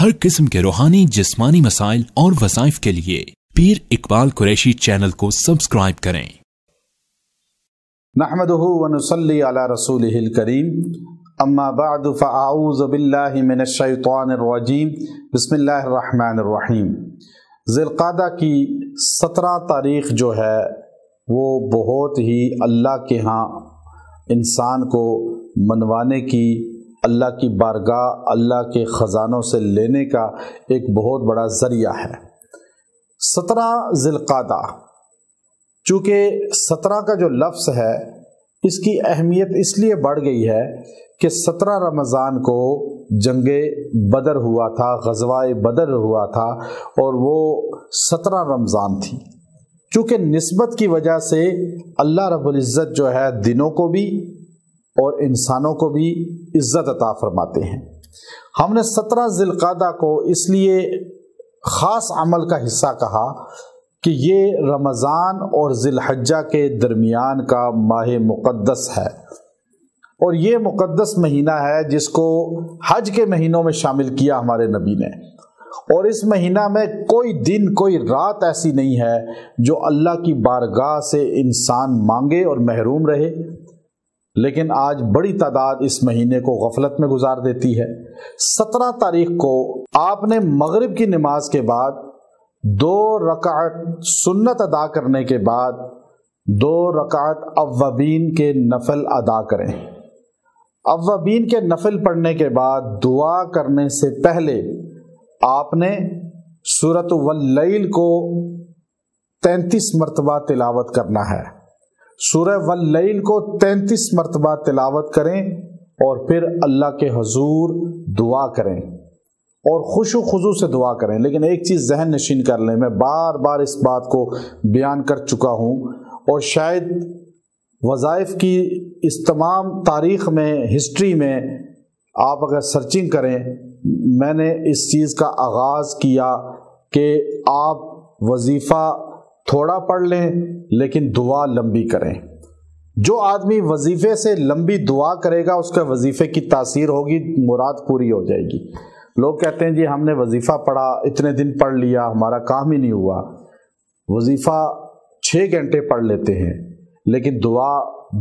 हर किस्म के रूहानी जिस्मानी मसाइल और वज़ाइफ के लिए पीर इकबाल कुरैशी चैनल को सब्सक्राइब करें। नहमदुहु व नुसल्ली अला रसूलिहिल करीम, अम्मा बअदु फ़अऊज़ु बिल्लाहि मिनश शैतानिर रजीम, बिस्मिल्लाहिर रहमानिर रहीम। ज़िलक़ादा की 17 तारीख़ जो है वो बहुत ही अल्लाह के यहाँ इंसान को मनवाने की, अल्लाह की बारगाह, अल्लाह के ख़ज़ानों से लेने का एक बहुत बड़ा ज़रिया है। 17 ज़िलक़ादा, चूँकि 17 का जो लफ्ज़ है इसकी अहमियत इसलिए बढ़ गई है कि 17 रमज़ान को जंगे बदर हुआ था, ग़ज़वाए बदर हुआ था और वो 17 रमज़ान थी। चूँकि निस्बत की वजह से अल्लाह रब्बुल इज़्ज़त जो है दिनों को भी और इंसानों को भी इज़्ज़त अता फरमाते हैं। हमने 17 ज़िलक़ादा को इसलिए ख़ास अमल का हिस्सा कहा कि ये रमज़ान और ज़िलहज्जा के दरमियान का माह मुक़द्दस है और ये मुक़द्दस महीना है जिसको हज के महीनों में शामिल किया हमारे नबी ने। और इस महीना में कोई दिन, कोई रात ऐसी नहीं है जो अल्लाह की बारगाह से इंसान मांगे और महरूम रहे। लेकिन आज बड़ी तादाद इस महीने को गफलत में गुजार देती है। 17 तारीख को आपने मगरिब की नमाज के बाद 2 रकात सुन्नत अदा करने के बाद 2 रकात अव्वबीन के नफल अदा करें। अव्वबीन के नफल पढ़ने के बाद दुआ करने से पहले आपने सूरत वल्लैल को 33 मरतबा तिलावत करना है। सूरह वल्लैल को 33 मरतबा तिलावत करें और फिर अल्लाह के हुजूर दुआ करें और खुशू खुजू से दुआ करें। लेकिन एक चीज़ जहन नशीन कर लें, मैं बार बार इस बात को बयान कर चुका हूँ और शायद वज़ाइफ की इस तमाम तारीख़ में, हिस्ट्री में आप अगर सर्चिंग करें, मैंने इस चीज़ का आगाज़ किया कि आप वजीफ़ा थोड़ा पढ़ लें लेकिन दुआ लंबी करें। जो आदमी वजीफ़े से लंबी दुआ करेगा उसका वजीफ़े की तासीर होगी, मुराद पूरी हो जाएगी। लोग कहते हैं जी हमने वजीफ़ा पढ़ा, इतने दिन पढ़ लिया, हमारा काम ही नहीं हुआ। वजीफ़ा 6 घंटे पढ़ लेते हैं लेकिन दुआ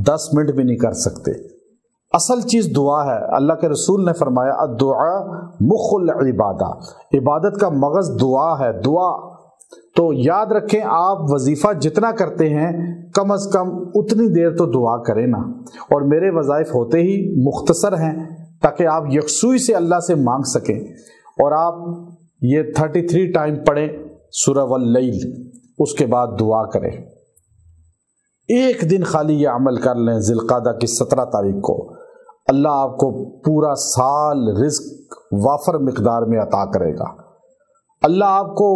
10 मिनट भी नहीं कर सकते। असल चीज़ दुआ है। अल्लाह के रसूल ने फरमाया अद्दुआ मुखुल इबादा, इबादत का मगज़ दुआ है। दुआ तो याद रखें, आप वजीफ़ा जितना करते हैं कम अज़ कम उतनी देर तो दुआ करें ना। और मेरे वज़ाइफ होते ही मुख्तसर हैं ताकि आप यकसुई से अल्लाह से मांग सकें। और आप ये 33 टाइम पढ़ें सूरह वल्लैल, उसके बाद दुआ करें। एक दिन खाली ये अमल कर लें ज़िलक़ादा की 17 तारीख को, अल्लाह आपको पूरा साल रिज़्क वाफर मिक़दार में अता करेगा। अल्लाह आपको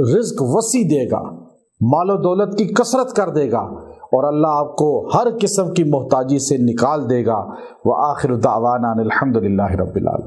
रिज़्क वसी देगा, मालो दौलत की कसरत कर देगा और अल्लाह आपको हर किस्म की मोहताजी से निकाल देगा। व आखिर दावाना अनिल हम्दुलिल्लाहि रब्बिल आलमीन।